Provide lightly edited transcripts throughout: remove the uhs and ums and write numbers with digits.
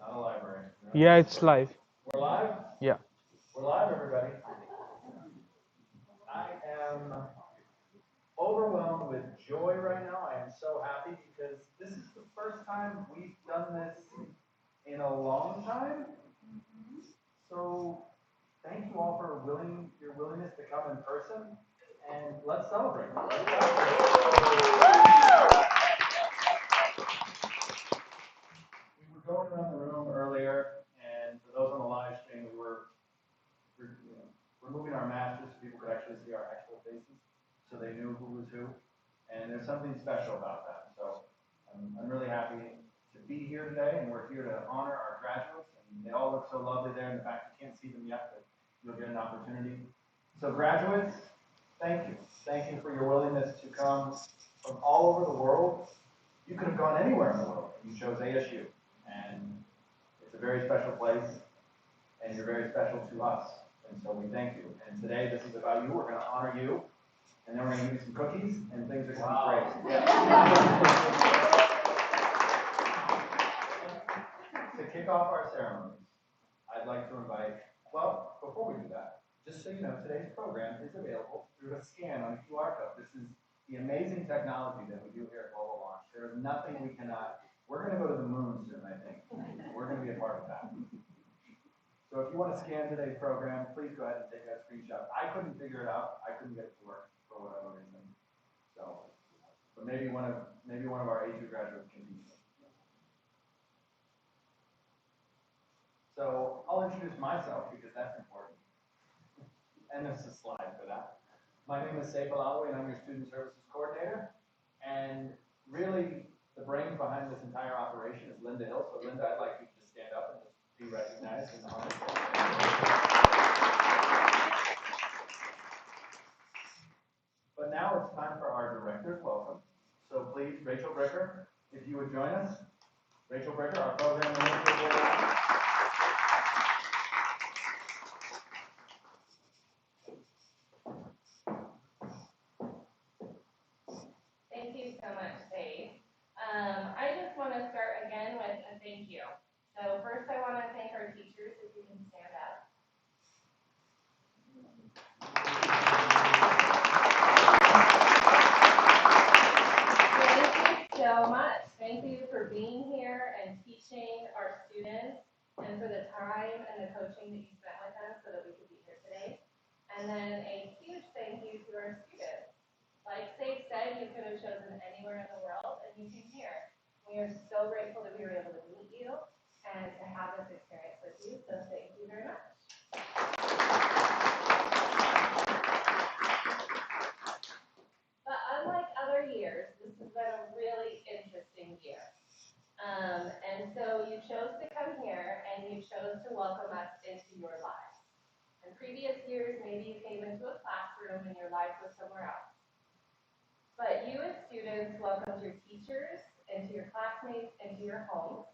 Not a library. No. Yeah, it's live. We're live? Yeah. We're live, everybody. I am overwhelmed with joy right now. I am so happy because this is the first time we've done this in a long time. So thank you all for your willingness to come in person, and let's celebrate. We were going around the room earlier, and for those on the live stream, we're removing our masks so people could actually see our actual faces, so they knew who was who. And there's something special about that. So I'm really happy to be here today, and we're here to honor our graduates. And they all look so lovely there. In fact, you can't see them yet, but you'll get an opportunity. So graduates, thank you. Thank you for your willingness to come from all over the world. You could have gone anywhere in the world. You chose ASU, and it's a very special place, and you're very special to us. And so we thank you. And today, this is about you. We're going to honor you. And then we're going to give you some cookies, and things are going to be great. Yeah. To kick off our ceremonies, I'd like to invite, well, before we do that, just so you know, today's program is available through a scan on a QR code. This is the amazing technology that we do here at Global Launch. There is nothing we cannot, we're going to go to the moon soon, I think. We're going to be a part of that. So if you want to scan today's program, please go ahead and take that screenshot. I couldn't figure it out. I couldn't get it to work for whatever reason. So, but maybe one of our A2 graduates can teach me. So I'll introduce myself because that's important. And there's a slide for that. My name is Saif Alawi, and I'm your Student Services Coordinator. And really, the brains behind this entire operation is Linda Hill. So Linda, I'd like you to just stand up and just be recognized and honored. But now it's time for our directors. Welcome. So please, Rachel Bricker, if you would join us. Rachel Bricker, our program manager. thank you. So first I want to thank our teachers, if you can stand up. Thank you so much. Thank you for being here and teaching our students and for the time and the coaching that you spent with them so that we could be here today. And then a huge thank you to our students. Like Sage said, you could have chosen anywhere in the world and you came here. We are so grateful that we were able to meet you and to have this experience with you, so thank you very much. But unlike other years, this has been a really interesting year. And so you chose to come here and you chose to welcome us into your lives. In previous years, maybe you came into a classroom and your life was somewhere else. But you as students welcomed your teachers into your classmates, into your homes.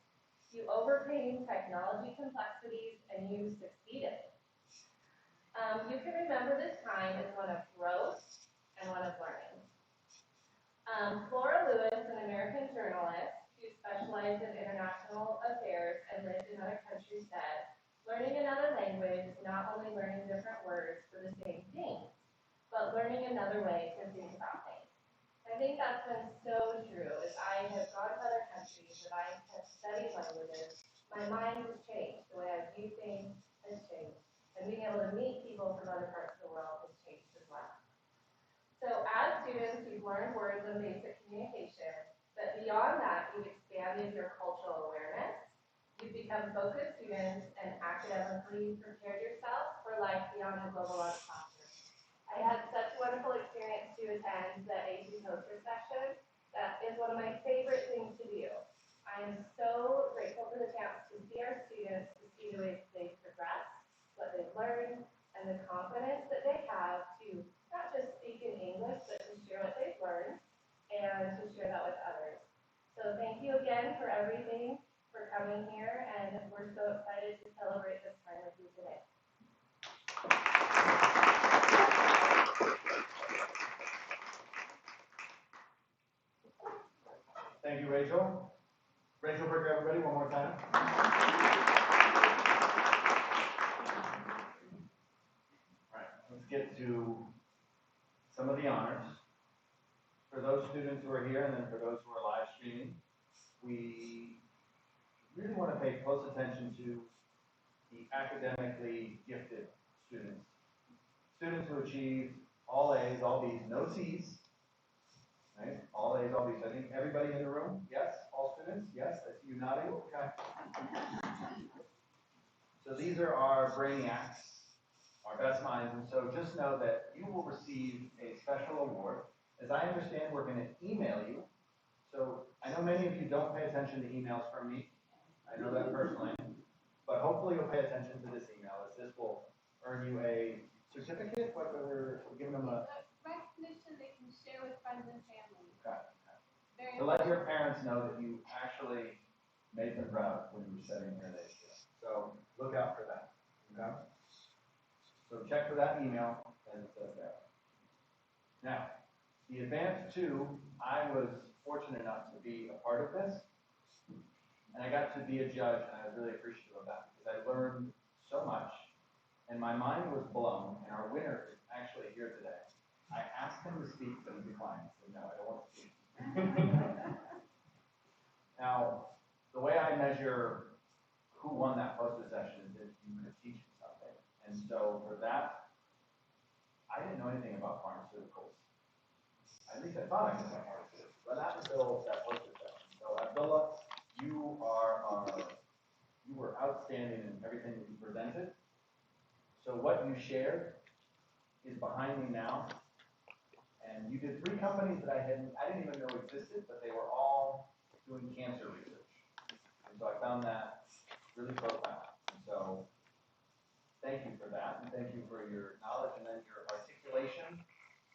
You overcame technology complexities and you succeeded. You can remember this time as one of growth and one of learning. Flora Lewis, an American journalist who specialized in international affairs and lived in other countries, said, learning another language is not only learning different words for the same thing, but learning another way to think about things. I think that's been so true. As I have gone to other countries, that I have studied languages, my mind has changed. The way I view things has changed. And being able to meet people from other parts of the world has changed as well. So as students, you've learned words and basic communication, but beyond that, you've expanded your cultural awareness. You've become focused students and academically prepared yourself for life beyond the globalized classroom. I had such a wonderful experience to attend the AC poster session. That is one of my favorite things to do. I am so grateful for the chance to see our students, to see the ways they've progressed, what they've learned, and the confidence that they have to not just speak in English, but to share what they've learned and to share that with others. So thank you again for everything, for coming here, and we're so excited to celebrate this time with you today. Thank you, Rachel. Rachel, for everybody one more time. All right, let's get to some of the honors. For those students who are here and then for those who are live streaming, we really want to pay close attention to the academically gifted students. Students who achieve all A's, all B's, no C's. Right? All A's, all B's. I think everybody in the room, yes? All students? Yes? I see you nodding. Okay. So these are our brainiacs, our best minds. And so just know that you will receive a special award. As I understand, we're going to email you. So I know many of you don't pay attention to emails from me. I know that personally. But hopefully you'll pay attention to this email, as this will earn you a certificate. What we're giving them a recognition they can share with friends and family. Okay. To let your parents know that you actually made them proud when you were sitting here this year. So look out for that. Okay? So check for that email as it says there. Now, the Advanced 2, I was fortunate enough to be a part of this. And I got to be a judge, and I was really appreciative of that because I learned so much, and my mind was blown. And our winner is actually here today. I asked him to speak, but he declined. I said, no, I don't want to speak. Now, the way I measure who won that poster session is if you could teach me something. And so for that, I didn't know anything about pharmaceuticals. At least I thought I knew about pharmaceuticals, but not until that poster session. So Abdullah, you were outstanding in everything that you presented. So what you shared is behind me now. And you did 3 companies that I didn't even know existed, but they were all doing cancer research. And so I found that really profound. And so thank you for that, and thank you for your knowledge, and then your articulation,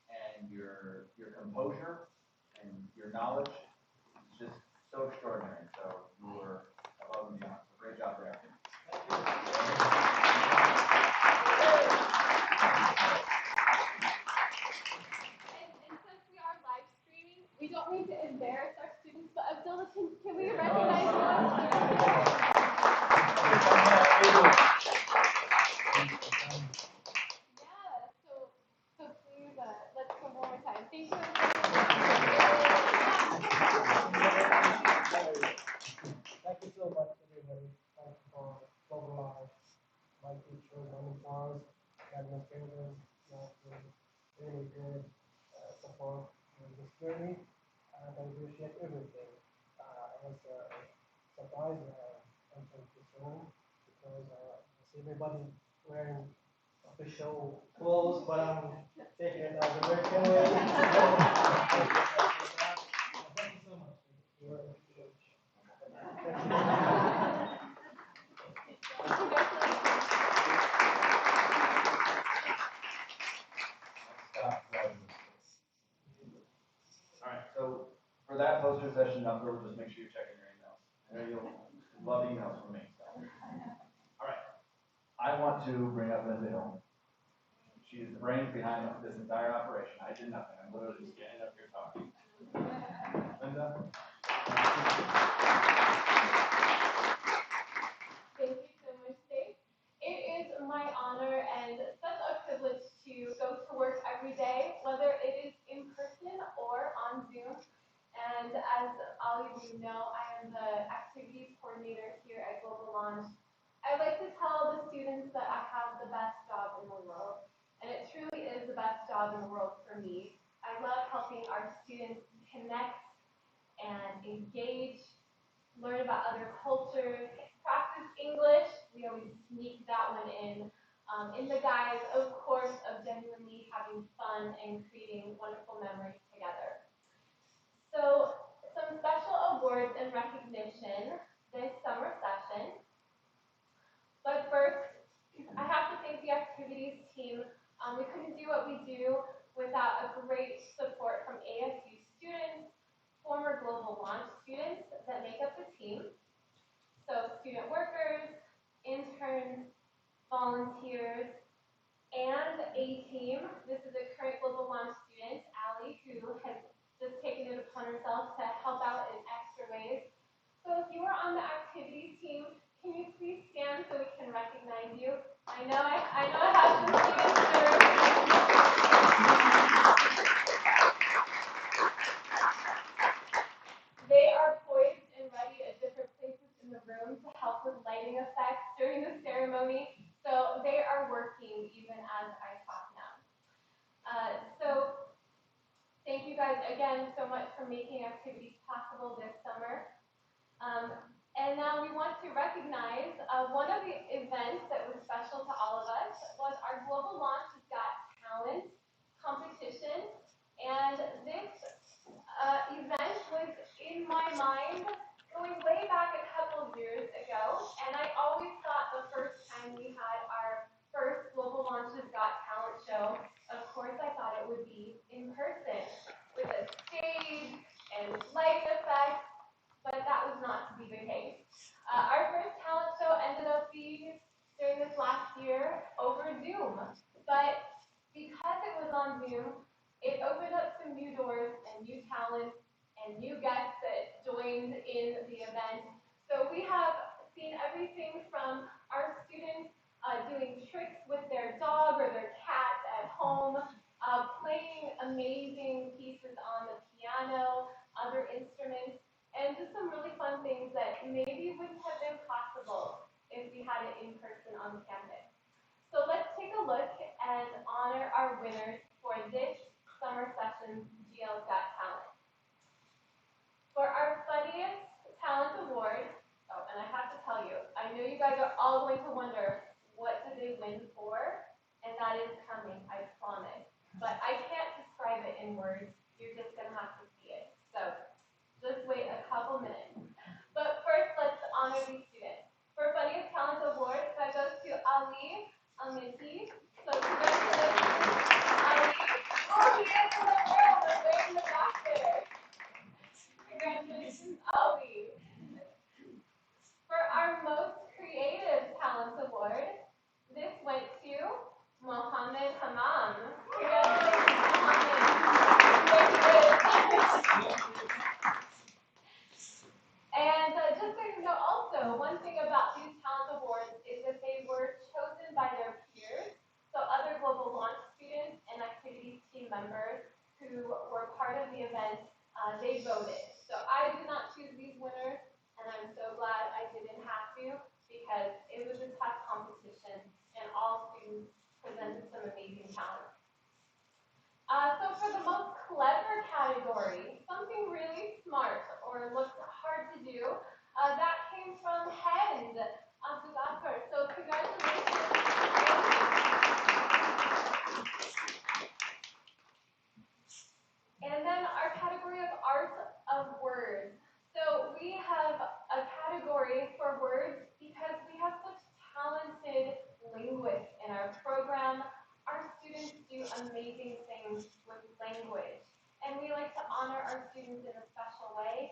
and your composure, and your knowledge is just so extraordinary. So you were above and beyond. So great job there. We don't need to embarrass our students, but Abdullah, can we recognize them? very thankful for Global Life, my teachers, my mentors, administrators, for really good support in this journey. And I appreciate everything. I was surprised when I entered this room because I see everybody wearing official clothes, but I'm taking it as a American way. Thank you so much. You're Alright, so for that poster session number, just make sure you're checking your emails. I know you'll love emails from me. So. Alright, I want to bring up Linda Hill. She is the brains behind this entire operation. I did nothing. I'm literally just standing up here talking. Linda? Thank you so much, Dave. It is my honor and such a privilege to go to work every day, whether it is in person or on Zoom. And as all of you know, I am the activities coordinator here at Global Launch. I like to tell the students that I have the best job in the world, and it truly is the best job in the world for me. I love helping our students connect and engage, learn about other cultures, practice English. We always sneak that one in the guise, of course, of genuinely having fun and creating wonderful memories together. So, some special awards and recognition this summer session. But first, I have to thank the activities team. We couldn't do what we do without a great support from ASU students, former Global Launch students that make up the team. So student workers, interns, volunteers, and a team. This is a current Global Launch student, Allie, who has just taken it upon herself to help out in extra ways. So if you are on the activities team, can you please stand so we can recognize you? I know I have some signatures. They are poised and ready at different places in the room to help with lighting effects during the ceremony. So they are working even as I talk now. So thank you guys again so much for making activities possible this summer. And now we want to recognize one of the events that was special to all of us was our Global Launch Has Got Talent competition. And this event was in my mind going way back a couple of years ago. And I always thought the first time we had our first Global Launch Has Got Talent show, of course I thought it would be in person with a stage and light effects. But that was not to be the case. Our first talent show ended up being during this last year over Zoom. But because it was on Zoom, it opened up some new doors and new talents and new guests that joined in the event. So we have seen everything from our students doing tricks with their dog or their cat at home, playing amazing pieces on the piano, other instruments, and just some really fun things that maybe wouldn't have been possible if we had it in person on campus. So let's take a look and honor our winners for this summer session's GL's Got Talent. For our Funniest Talent Award, oh, and I have to tell you, I know you guys are all going to wonder, what did they win for? And that is coming, I promise. But I can't describe it in words. You're just going to have to see it. So just wait a couple minutes. But first, let's honor these students. For Funniest Talent Award, that goes to Ali Aminti. So congratulations, Ali. Oh, he is in the world. They're way in the back there. Congratulations, Ali. For our Most Creative Talent Award, this went to Mohammed Hammam. Congratulations, Mohammed. And just so you know also, one thing about these talent awards is that they were chosen by their peers, so other Global Launch students and activities team members who were part of the event, they voted. So I did not choose these winners, and I'm so glad I didn't have to. clever category, something really smart or looks hard to do, that came from hens. So that's good. So congratulations. And then our category of art of words. So we have a category for words because we have such talented linguists in our program. Our students do amazing things with language. And we like to honor our students in a special way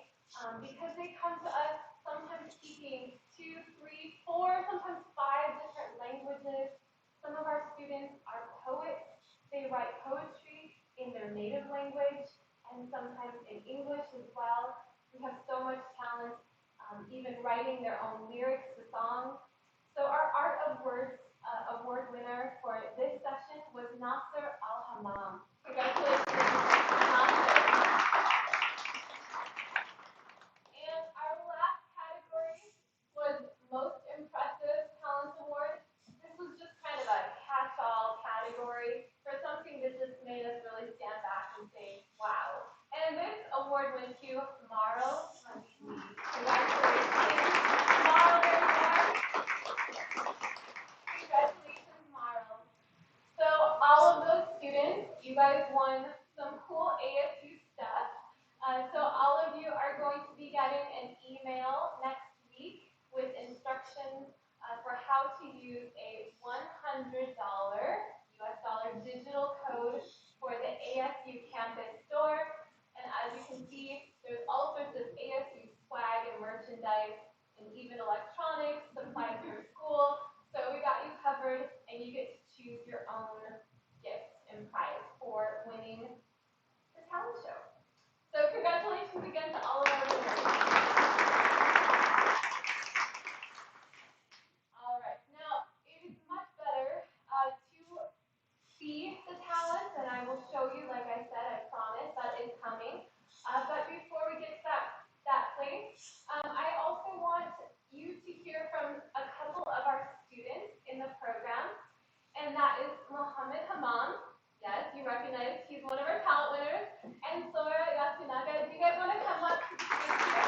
because they come to us sometimes speaking 2, 3, 4, sometimes 5 different languages. Some of our students are poets. They write poetry in their native language and sometimes in English as well. We have so much talent, even writing their own lyrics to songs. So our Art of Words award winner for this session was Nasser Al-Hammam. Congratulations, Nasser. And our last category was Most Impressive Talent Award. This was just kind of a catch-all category for something that just made us really stand back and say, wow. And this award went to Marl. Congratulations, Marl, everyone. Congratulations, Marl. So all of those students, you guys won some cool ASU stuff. So all of you are going to be getting an email next week with instructions for how to use a $100 US dollar digital code for the ASU campus store. And as you can see, there's all sorts of ASU swag and merchandise and even electronics, supplies for school. So we got you covered and you get to choose your own gift and prize for winning the talent show. So congratulations again to all of our winners. All right, now it is much better to see the talent, and I will show you, like I said, I promise, that is coming. But before we get to that place, I also want you to hear from a couple of our students in the program, and that is Mohammed Hammam. Yes, you recognize he's one of our talent winners. And Sora Yasunaga, do you guys want to come up to the stage here?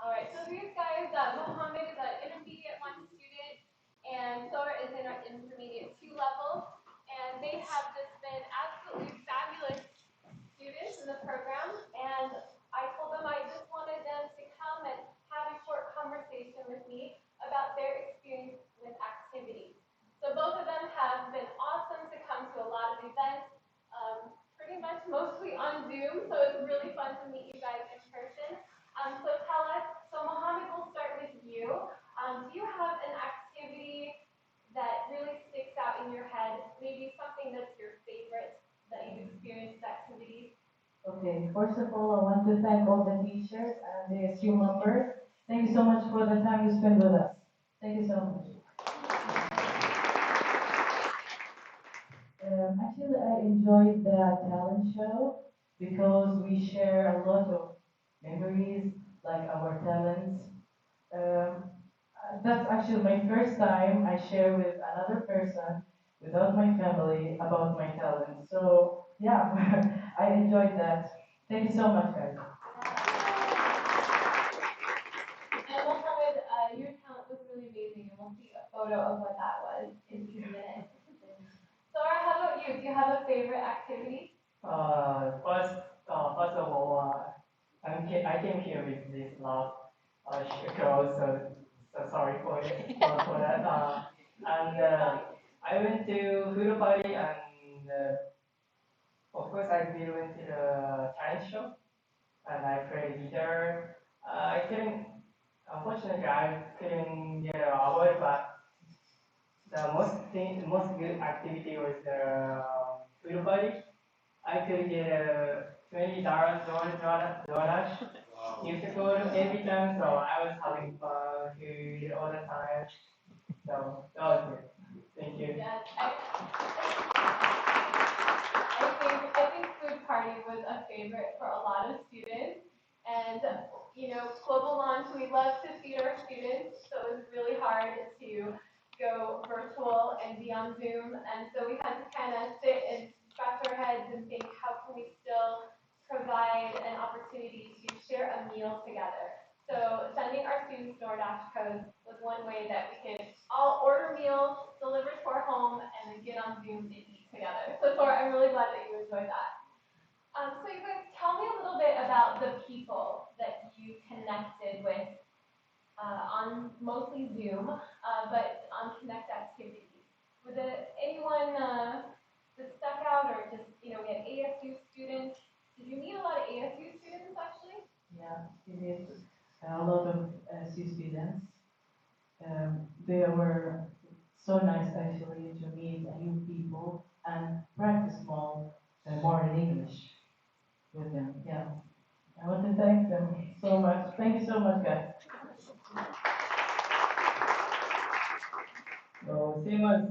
All right, so these guys, Mohammed is an intermediate 1 student, and Sora is in our intermediate 2 level, and they have just been absolutely fabulous students in the program, and I told them I just wanted them to come and have a short conversation with me about their experience with activities. So both of them have been awesome to come to a lot of events, pretty much mostly on Zoom, so it's really fun to meet you guys in person. So tell us, so Mohammed, we'll start with you. Do you have an activity that really sticks out in your head, maybe something that's your favorite that you've experienced activities? Okay, first of all, I want to thank all the teachers and the SU members. Thank you so much for the time you spend with us. Thank you so much. Actually, I enjoyed the talent show because we share a lot of memories, like our talents. That's actually my first time I share with another person without my family about my talent. So yeah, I enjoyed that. Thank you so much, guys. And Mohammed, your talent was really amazing, and we'll see a photo of what that was in 2 minutes. Sora, how about you? Do you have a favorite activity? First of all, I came here with this last girl, so sorry for it, for that. And I went to Hulu party, and of course I went to the talent show, and I played guitar. Unfortunately, I couldn't get an award, but the most good activity was the Hulu party. I could get a $20 donut gift code every time, so I was having fun, food all the time. So that was good. Thank you. Yes, I think food party was a favorite for a lot of students. And Global Launch, we love to feed our students, so it was really hard to go virtual and be on Zoom. And so we had to kind of sit and scratch our heads and think, how can we still provide an opportunity to share a meal together? So sending our students DoorDash codes was one way that we could all order meals, deliver to our home, and then get on Zoom and eat together. So Thor, I'm really glad that you enjoyed that. So you guys, tell me a little bit about the people that you connected with on mostly Zoom, but on Connect activities. Was it anyone that stuck out, or just, we had ASU students? Did you meet a lot of ASU students actually? Yeah, we did a lot of SU students. They were so nice actually to meet new people and practice more in English with them. Yeah, I want to thank them so much. Thank you so much, guys. So same as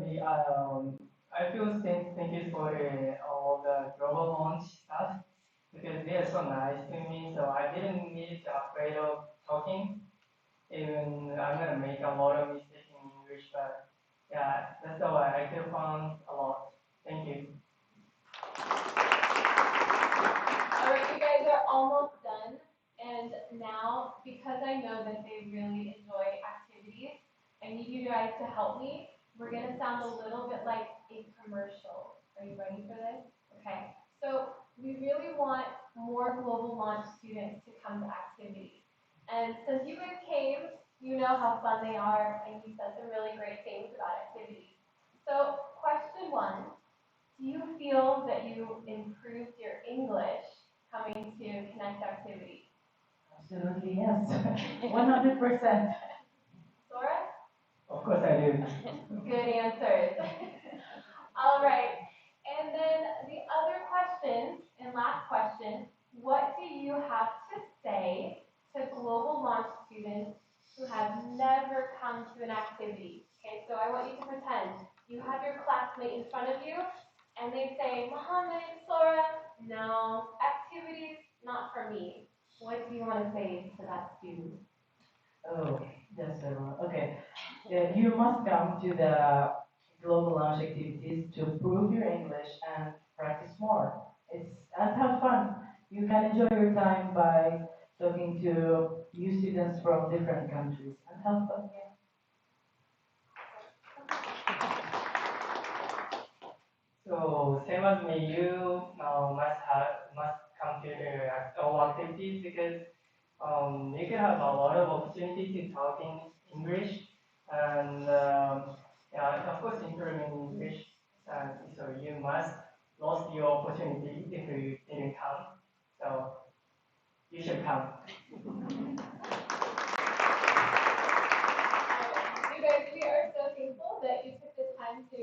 me. I feel thank you for all the global launch stuff because they are so nice to me. So I didn't need afraid of talking. Even I'm gonna make a lot of mistakes in English, but yeah, that's why I feel fun a lot. Thank you. All right, you guys are almost done. And now, because I know that they really enjoy activities, I need you guys to help me. We're going to sound a little bit like a commercial. Are you ready for this? Okay. So we really want more Global Launch students to come to activities. And since you guys came, you know how fun they are, and you said some really great things about activities. So question one, do you feel that you improved your English coming to Connect activities? Absolutely, yes. 100%. Sora? Of course I do. Good answers. All right. And then the other question, and last question, what do you have to say to Global Launch students who have never come to an activity? Okay, so I want you to pretend you have your classmate in front of you, and they say, Mohammed, Sora, no, activities, not for me. What do you want to say to that student? Oh, yes, okay. You must come to the global launch activities to improve your English and practice more. And have fun. You can enjoy your time by talking to new students from different countries and have fun. So same as me, you must come to all activities because you can have a lot of opportunity to talk in English and yeah, of course improving English. So you must lost your opportunity if you didn't come. So you should come. You guys, we are so thankful that you took the time to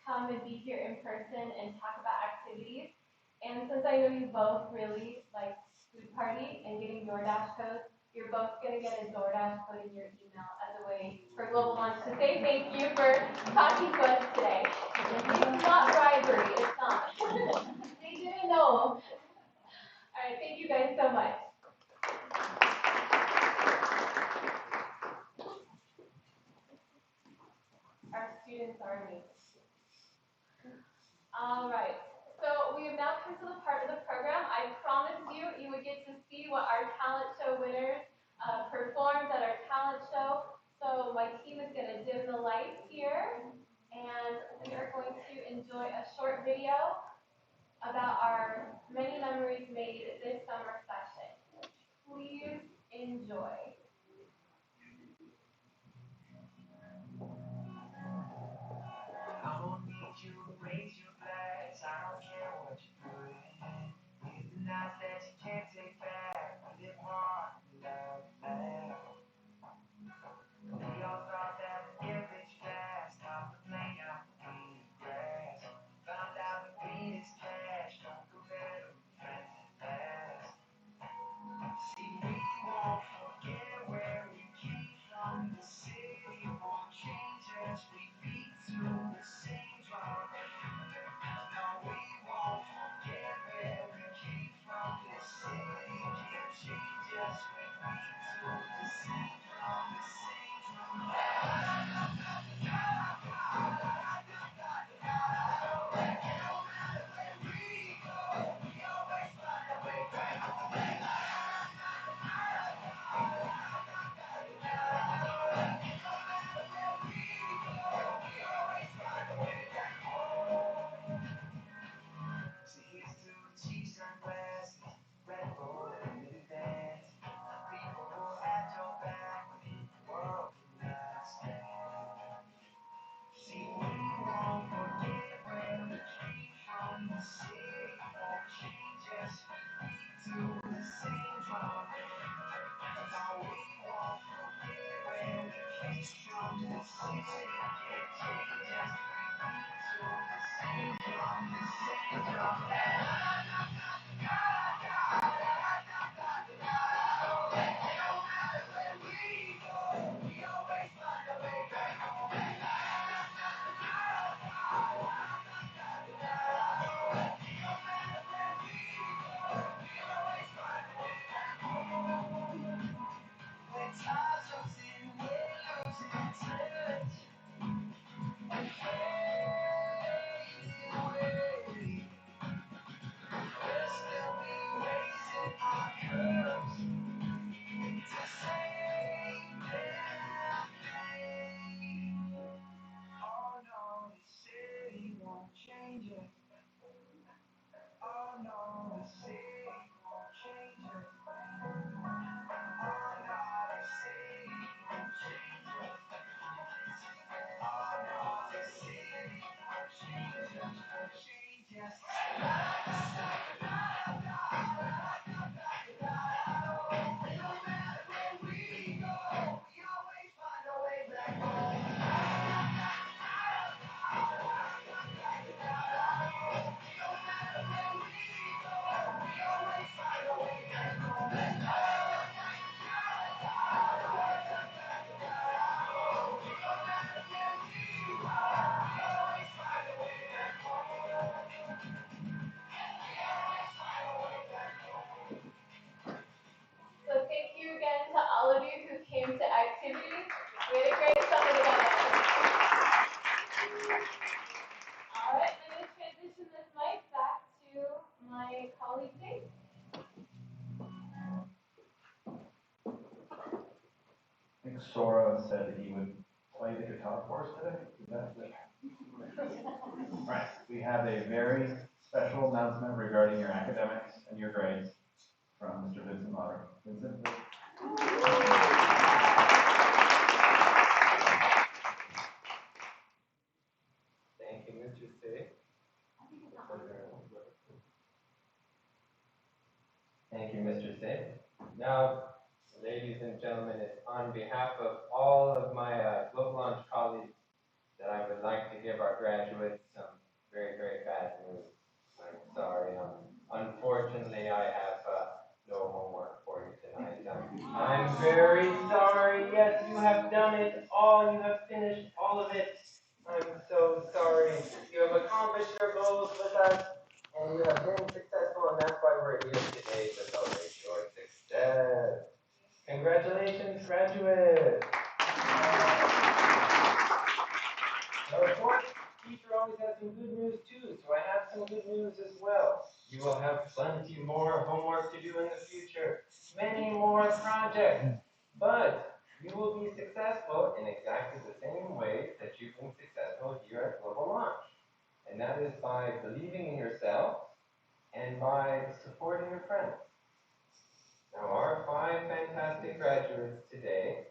come and be here in person and talk about activities. And since I know you both really like food party and getting DoorDash codes, you're both going to get a DoorDash code in your email as a way for Global Launch to say thank you for talking to us today. It's not bribery, it's not. They didn't know. All right, thank you guys so much. Our students are amazing. All right, so we have now come to the part of the program I promised you would get to see what our talent show winners performed at our talent show. So my team is going to dim the lights here, and we are going to enjoy a short video about our many memories made this summer session. Please enjoy. I don't need you to raise your glass. I don't care what you put in. It's the nights that you can't take back. I live on, love, laugh. We all thought that we'd get rich fast. Stop the playing out the green grass. Found out the green is cash. Don't go better, friends and fast. colleague think? I think Sora said that he would play the guitar for us today. Is that it? Right. We have a very special announcement regarding your academics and your grades from Mr. Vincent Lauder. Vincent, please. Thank you, Mr. Say. Thank you, Mr. Say. Now, ladies and gentlemen, it's on behalf of all of my Global Launch colleagues that I would like to give our graduates some very, very bad news. I'm sorry. Unfortunately, I have no homework for you tonight. I'm very sorry. Yes, you have done it all. You have finished all of it. I'm so sorry. You have accomplished your goals with us, and you have been successful, and that's why we're here today to celebrate your success. Congratulations, graduates. Now, of course, teacher always has some good news too, so I have some good news as well. You will have plenty more homework to do in the future, many more projects, but you will be successful in exactly the same way that you've been successful here at Global Launch. And that is by believing in yourself and by supporting your friends. Now, our 5 fantastic graduates today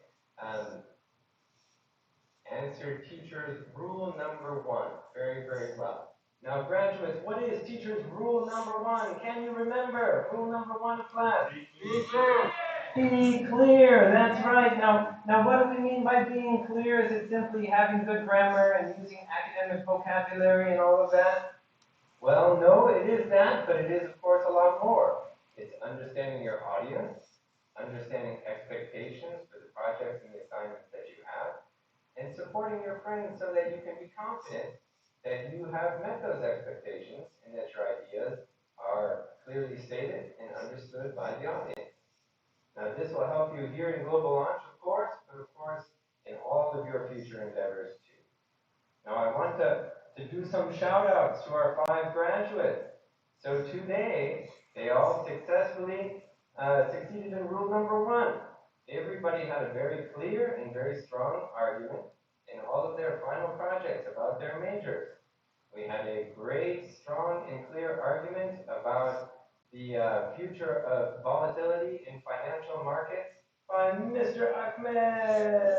answered teacher's rule number 1 very, very well. Now, graduates, what is teacher's rule number 1? Can you remember? Rule number 1 of class. Be clear. Be clear. That's right. Now, what do we mean by being clear? Is it simply having good grammar and using academic vocabulary and all of that? Well, no, it is that, but it is, of course, a lot more. It's understanding your audience, understanding expectations for the projects and the assignments that you have, and supporting your friends so that you can be confident that you have met those expectations and that your ideas are clearly stated and understood by the audience. Now, this will help you here in Global Launch, of course, but of course in all of your future endeavors too. Now, I want to do some shout outs to our 5 graduates. So today, they all successfully succeeded in rule number 1. Everybody had a very clear and very strong argument in all of their final projects about their majors. We had a great, strong, and clear argument about the future of volatility in financial markets by Mr. Ahmed.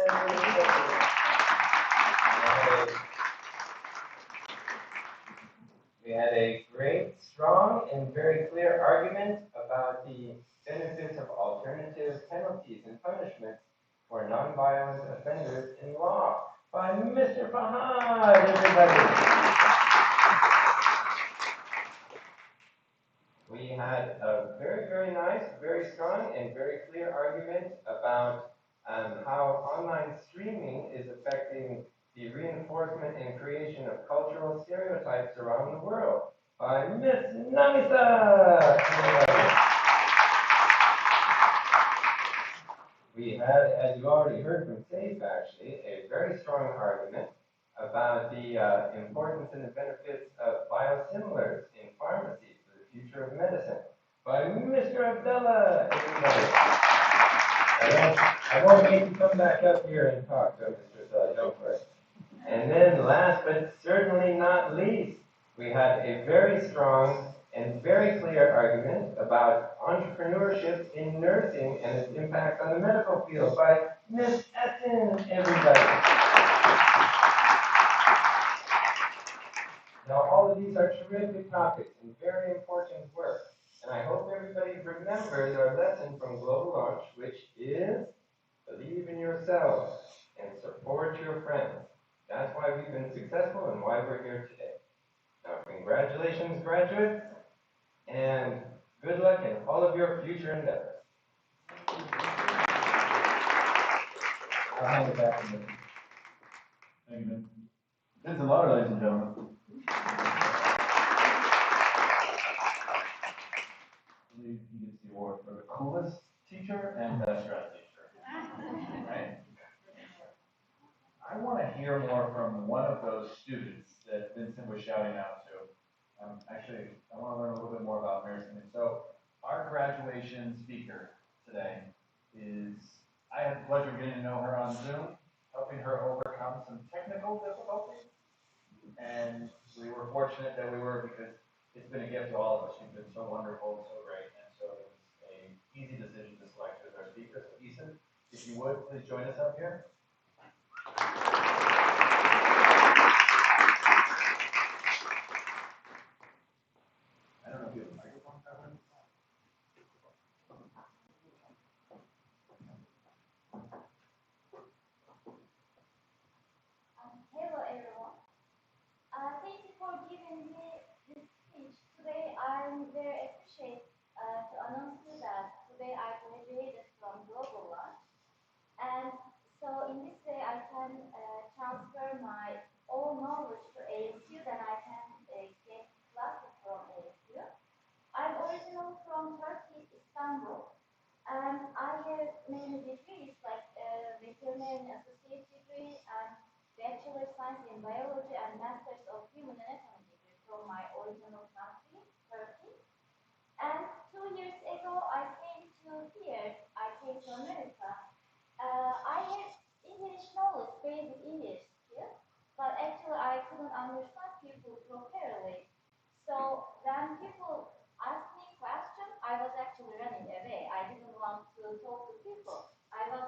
We had a great, strong, and very clear argument about the benefits of alternative penalties and punishments for nonviolent offenders in law by Mr. Fahad, everybody. We had a very, very nice, very strong, and very clear argument about how online streaming is affecting the reinforcement and creation of cultural stereotypes around the world by Miss Namisa. We had, as you already heard from Safe, actually, a very strong argument about the importance and the benefits of biosimilars in pharmacy for the future of medicine by Mr. Abdullah. I won't make you come back up here and talk, though, Mr. Abdullah, don't worry. And then last but certainly not least, we had a very strong and very clear argument about entrepreneurship in nursing and its impact on the medical field by Miss Essen, everybody. Now, all of these are terrific topics and very important work. And I hope everybody remembers our lesson from Global Launch, which is believe in yourselves and support your friends. That's why we've been successful and why we're here today. Now, congratulations, graduates, and good luck in all of your future endeavors. I'll hand it back to you. Thank you, Vincent. Vincent Lauder, ladies and gentlemen. I believe he gets the award for the coolest teacher and best dressed teacher. Right? I want to hear more from one of those students that Vincent was shouting out to. Actually, I want to learn a little bit more about Mary Smith. So, our graduation speaker today is, I had the pleasure of getting to know her on Zoom, helping her overcome some technical difficulties. And we were fortunate that we were, because it's been a gift to all of us. She's been so wonderful, so great. And so it was an easy decision to select her as our speaker. So, Ethan, if you would, please join us up here. I don't know if you have a microphone cover. Hello everyone. Thank you for giving me this speech. Today I'm very appreciated to announce you that today I graduated from Global Launch. And so in this way I can transfer my all knowledge to ASU, then I can get classes from ASU. I'm original from Turkey, Istanbul. And I have many degrees like veterinary associate degree and bachelor science in biology and masters of human anatomy degree from my original country, Turkey. And 2 years ago, I came to here. I came to America. I have English knowledge, basic English skills, but actually I couldn't understand people properly. So when people asked me questions, I was actually running away. I didn't want to talk to people. I was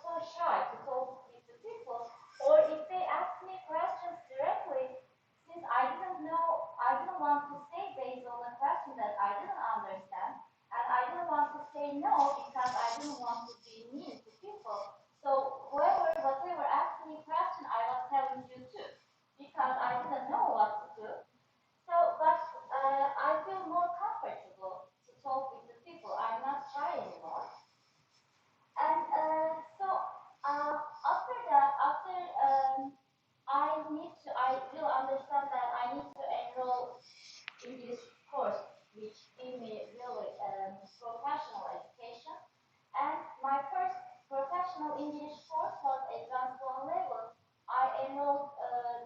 so shy to talk with the people. Or if they asked me questions directly, since I didn't want to say based on the question that I didn't understand, and I didn't want to say no because I didn't want to be mean to people. So whatever asked me question, I was telling you too, because I didn't know what to do. So, but I feel more comfortable to talk with the people. I'm not shy anymore. And after that, I will understand that I need to enroll in this course, which gave me really professional education. And my first professional English course was advanced one level. I enrolled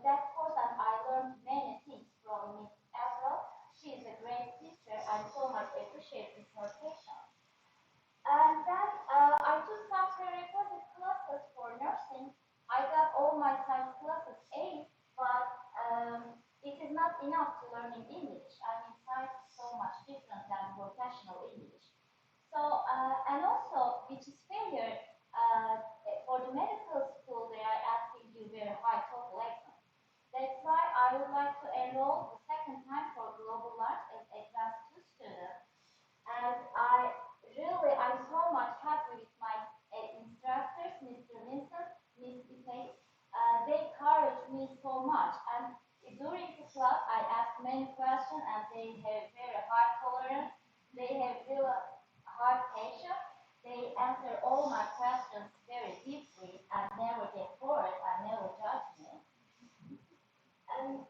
that course and I learned many things from Miss as well. She is a great teacher and so much appreciate this rotation. And then I took some prerequisite classes for nursing. I got all my science classes A, but it is not enough to learning English. I mean, science is so much different than professional English. So, and also, which is failure, for the medical school, they are asking you very high TOEFL exam. That's why I would like to enroll the second time for Global Arts as advanced 2 student. And I'm so much happy with my instructors, Mr. Vincent, Miss Ipek. They encouraged me so much. And during the class, I asked many questions, and they have very high tolerance. They have really high patience. They answer all my questions very deeply and never get bored and never judge me. And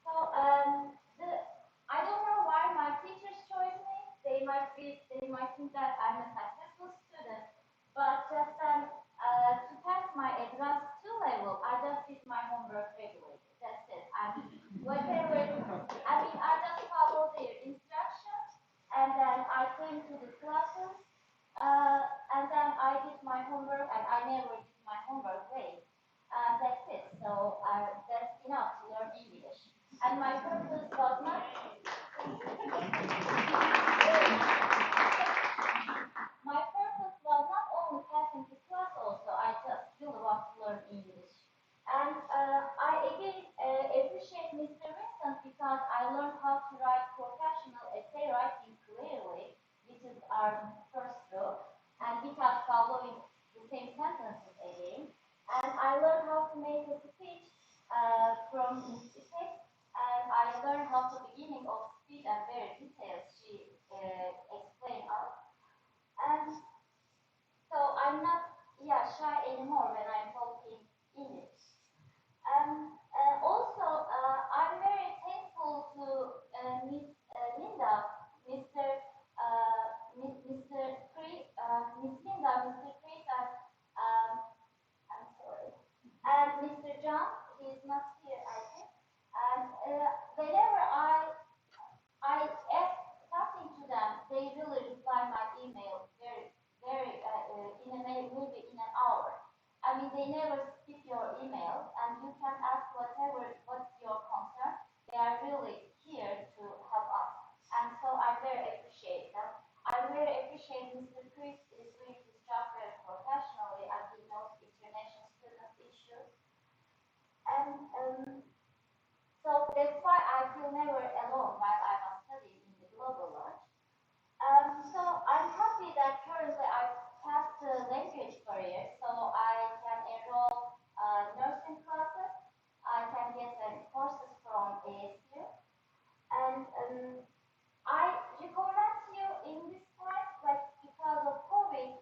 so I don't know why my teachers chose me. They might think that I'm a successful student, but just to pass my advanced 2 level, I just did my homework regularly. That's it. I just followed their instructions, and then I came to the classes, and then I did my homework, and I never did my homework late. That's it. So that's enough to learn English. And my purpose was not my purpose was not only passing the class also, I just really want to learn English. And I again appreciate Mr. Vincent because I learned how to write professional essay writing clearly, which is our first rule, and without following the same sentences again. And I they never skip your email, and you can ask what's your concern. They are really here to help us, and so I very appreciate them. I really appreciate Mr. Chris is doing his job very professionally, and he knows international student issues. And so that's why I feel never alone while I was studying in the global launch. So I'm happy that currently I passed the language barrier, so I can enroll nursing classes. I can get courses from ASU, and I recommend you in this time, like because of COVID,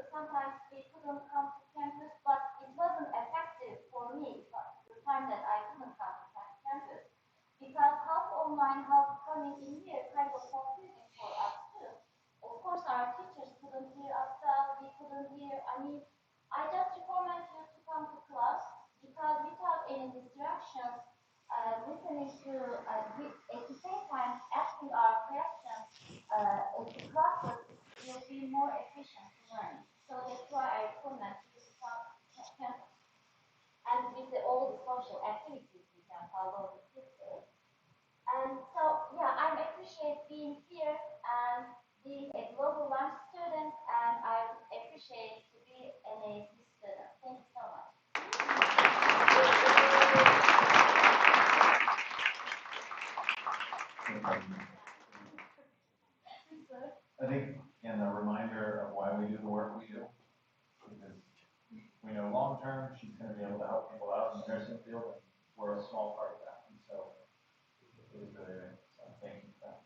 sometimes we couldn't come to campus, but it wasn't effective for me the time that I couldn't come to campus, because half online, half coming in here kind of confusing for us too. Of course, our teachers couldn't hear us well, we couldn't hear. I just recommend you to come to class, because without any distractions, listening to, at the same time asking our questions at the classes will be more efficient to learn. So that's why I recommend you to come to campus. And with all the social activities we can follow with this day. And so, yeah, I appreciate being here and being a global lunch student, and I appreciate to be an ASU student. Thank you so much. I think, again, a reminder of why we do the work we do, because we know long term she's going to be able to help people out in the nursing field, and we're a small part of that. And so it is really, so thank you for that.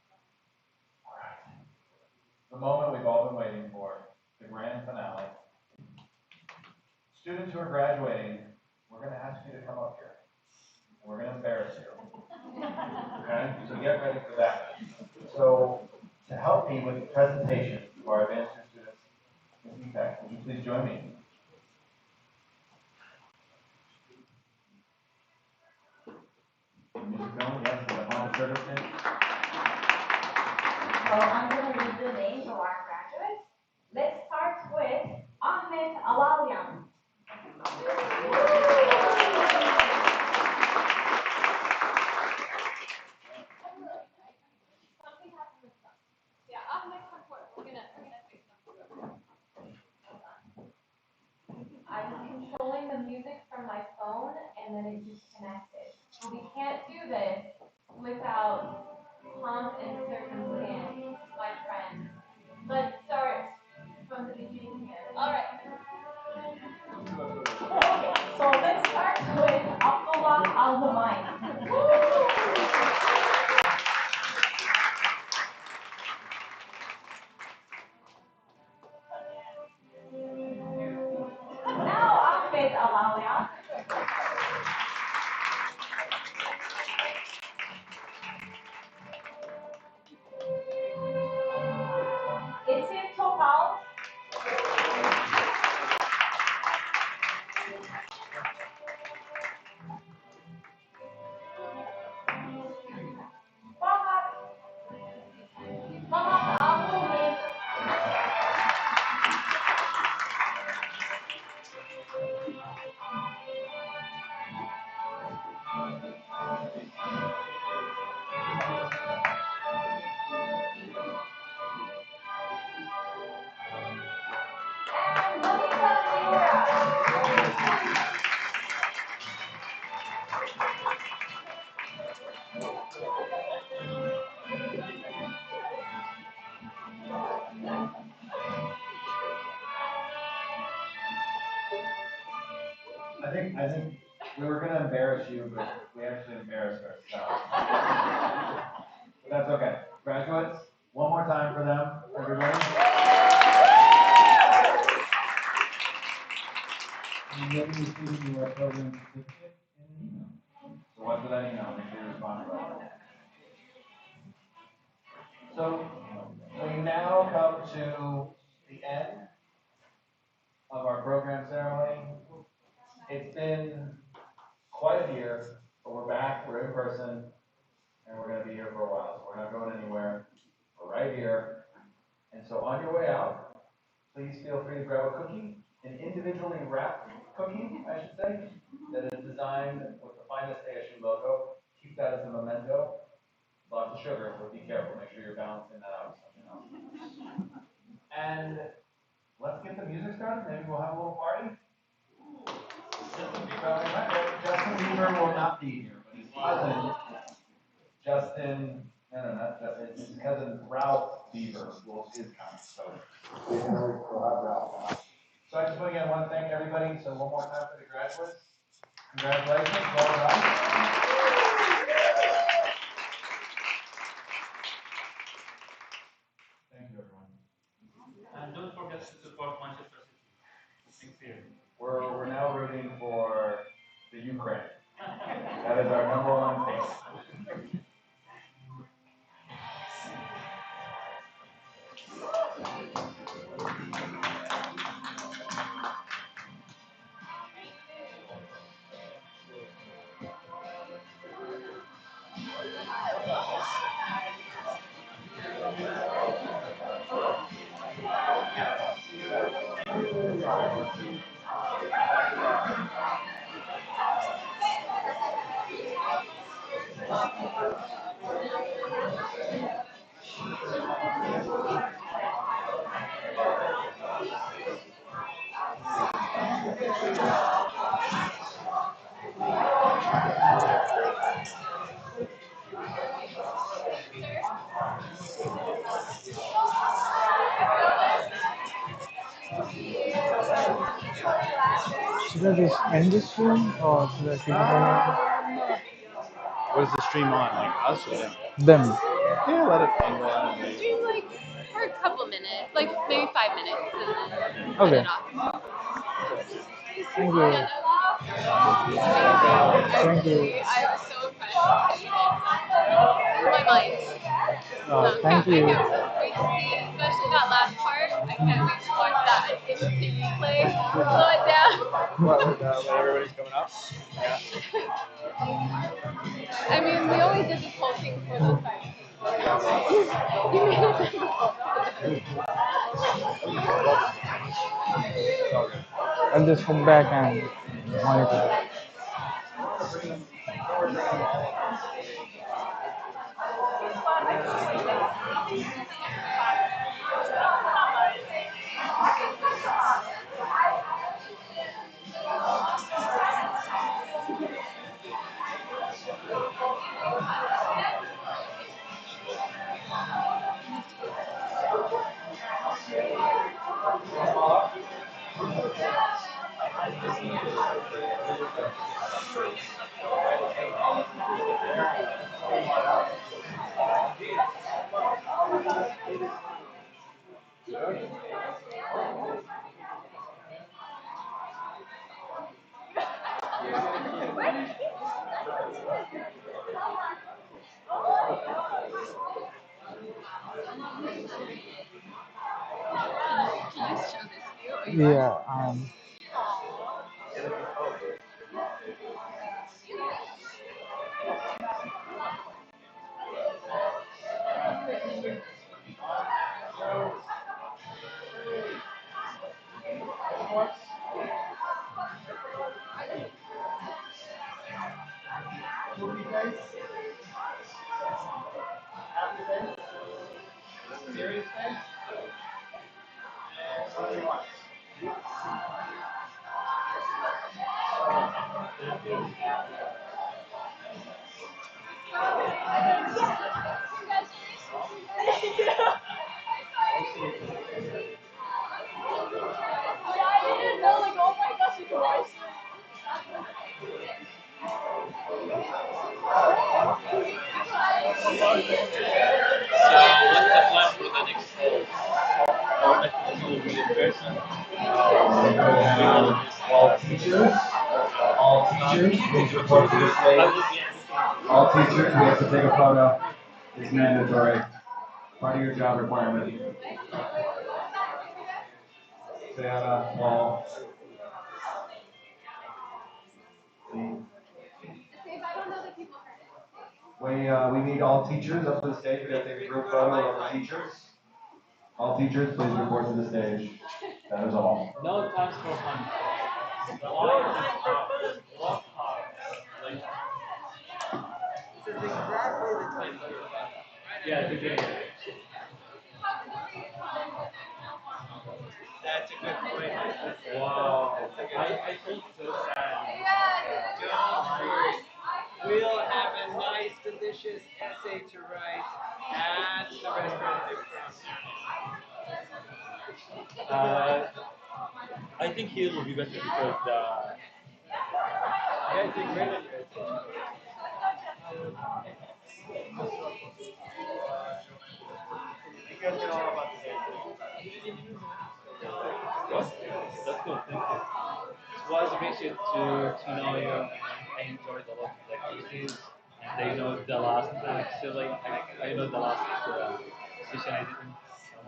All right. The moment we've all been waiting for, the grand finale. Students who are graduating, we're going to ask you to come up here. And we're going to embarrass you. Okay? So get ready for that. So to help me with the presentation of our advanced students, Ms. Epek, would you please join me? Music going, yes, the Honda service thing. So I'm going to read the names of our graduates. Let's start with Ahmet Alalyan. Something happened with them. Yeah, Ahmed, come forward. We're gonna fix them. I'm controlling the music from my phone, and then it disconnected. We can't do this without pomp and circumstance, my friend. Let's start from the beginning here. All right. Okay, so let's start with Abdullah Al-Humayt. Now Ahmed Alalyan. Isim Topal. Fahad Al-Muhib. And Monica Miura. I think we were going to embarrass you, but we actually embarrassed ourselves. But that's okay. Graduates, one more time for them, everybody. And then we see your program certificate in an email. So what's with that email? Make sure you respond to that. So we now come to the end of our program ceremony. It's been quite a year, but we're back, we're in person, and we're going to be here for a while. So we're not going anywhere. We're right here. And so on your way out, please feel free to grab a cookie, an individually wrapped cookie, I should say, that is designed with the finest ASU logo. Keep that as a memento. Lots of sugar, so be careful. Make sure you're balancing that out with something else. And let's get the music started. Maybe we'll have a little party. Justin Bieber will not be here, but his cousin, not Justin, his cousin Ralph Bieber is coming. So we'll have Ralph. So I just again want to thank everybody. So one more time for the graduates. Congratulations, well done. Thank you, everyone. And don't forget to support Manchester City. Thanks here. We're now rooting for the Ukraine. That is our number one thing. Should I just end the stream or should I keep it going? What is the stream on? Like us or them? Them. Yeah, let it go on. Stream like for a couple minutes, like maybe 5 minutes, and then cut Okay. it off. Thank you. Yeah, Thank you. I was so impressed. It blew my mind. Thank you. I can't wait to see, especially that last part. I can't wait to watch that in replay. Slow it down. What, when everybody's coming up? Yeah. I mean, we always did this whole thing for those 5 people. You made it difficult. I'll just come back and monitor. Yeah. Serious thing? I didn't know, like, oh my gosh, you can watch So what's the plan for the next role? Or next role will be in person? All teachers, please report to the stage. All teachers, we have to take a photo. It's mandatory. Part of your job requirement. Stay on a wall. We need all teachers up to the stage. We have to take a group photo of the teachers. All teachers, please report to the stage. That is all. No times for fun. No time for fun. Like, This is exactly the time for fun. yeah, to get it. That's a good point. Wow. That's a good I point. feel so sad. Don't worry. We'll have a nice, delicious essay to write at the restaurant across. I think here will be better because You guys did great on your essay. You guys did all about the same thing. what? That's cool. Thank you. It was amazing to know you. And I enjoyed a lot of the activities. And I know the last actually I know the last session I didn't come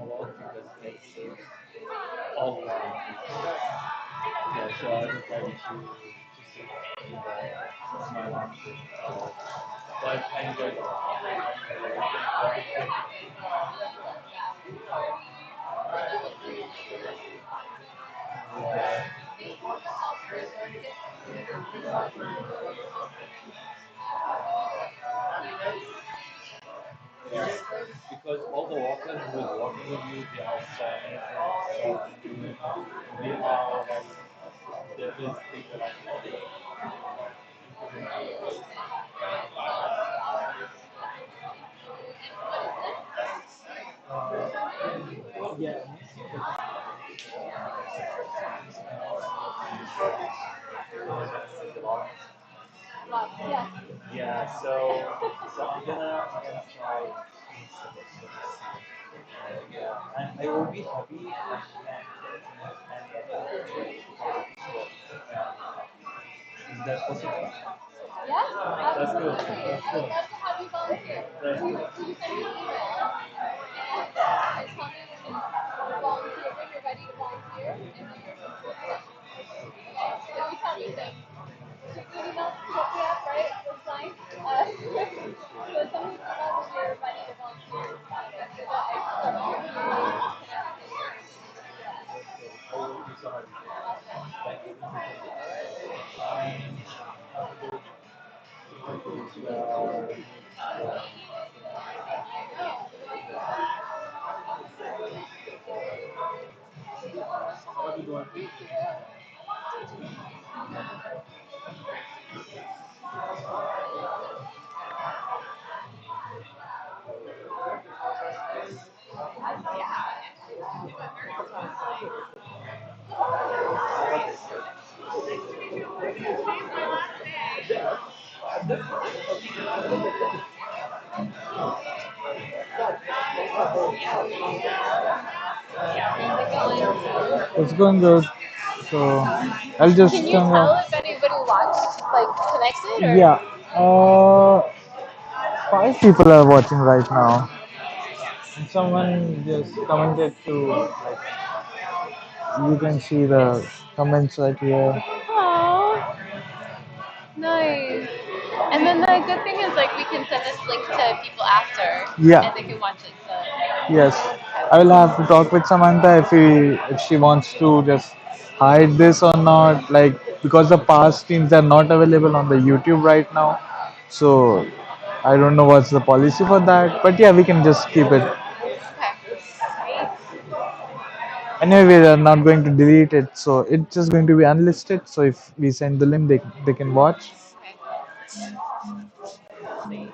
a lot because it's all yeah. So I decided to sit with my lunch. But I enjoyed it. Yeah. Because all the workers who was working with you, they are so amazing, so good. They are like the best people I know. Yeah. Yeah. Yeah, so I'm gonna try yeah, and I will be happy is that possible? Yeah, That's good. absolutely. That's I'd good. love to have you volunteer. That's You good. you send me an email and tell me when you volunteer, when you're ready to volunteer, and do your first session. Okay? So you tell me things. Shoot me an email, hook me up, right? That's fine. So send me an email when you're ready to volunteer. So that I can start booking you in and connecting with you. I will be so happy. Awesome. Thank you. All right. I know. How are you doing? You too. How's it going? It's going good. So I'll just Can you turn tell off. if anybody watched, like, connected or? Yeah. Five people are watching right now. And someone just commented to, like, you can see the comments right here. Oh, nice. And then the good thing is, like, we can send this link to people after, Yeah. and they can watch it. So, Yes. I will have to talk with Samantha if she wants to just hide this or not. Like, because the past streams are not available on the YouTube right now. So I don't know what's the policy for that. But yeah, we can just keep it. okay, sweet. Anyway, we are not going to delete it. So it's just going to be unlisted. So if we send the link, they can watch. Okay, sweet.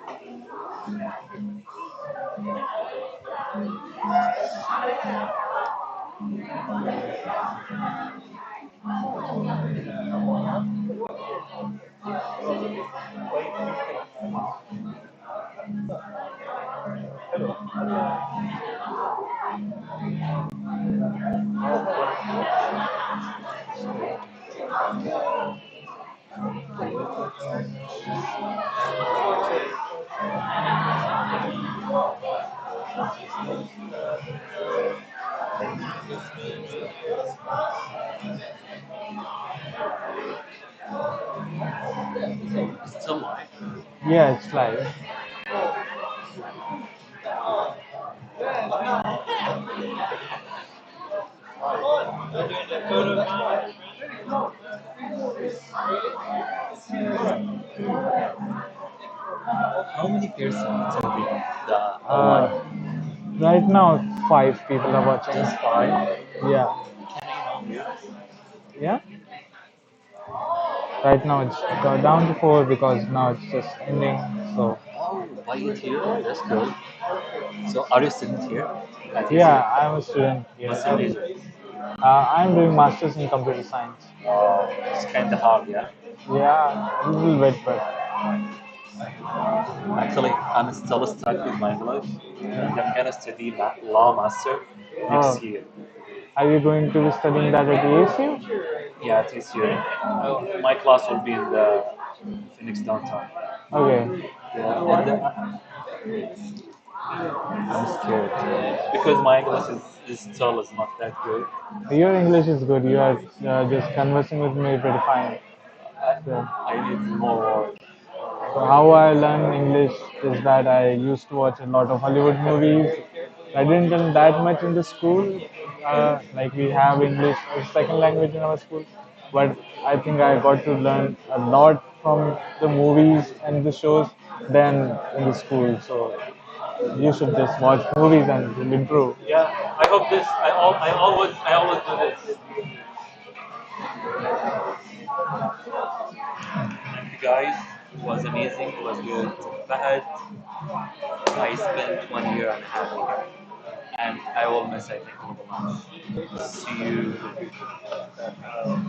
Still live. Yeah, it's live. We're doing the code of honor. How many persons attending the Uh, online? right now, 5 people are watching. Just 5? Yeah, Can I know you? yeah. Right now it's got down to 4 because now it's just ending. So Oh, why you here? That's good. So, are you student here at yeah, TCU? I'm a student here. What's your major? I'm doing masters in computer science. Wow, it's kind of hard, yeah. Yeah, a little bit, but Actually, I'm still stuck with my English, and I'm gonna study law master oh, next year. are you going to be studying that at the ASU? Yeah, at TCU. My class will be in the Phoenix downtown. Okay. Yeah, and I'm scared because my English is still is not that good. Your English is good. You are just conversing with me pretty fine. So, I need more work. so how I learn English is that I used to watch a lot of Hollywood movies. I didn't learn that much in the school. Like we have English as second language in our school, but I think I got to learn a lot from the movies and the shows than in the school. So you should just watch movies and you'll improve. Yeah, I hope this. I always do this. Thank you guys. It was amazing. It was good. But I spent 1 year and a half here, and I will miss. I think a little much. See you in the future.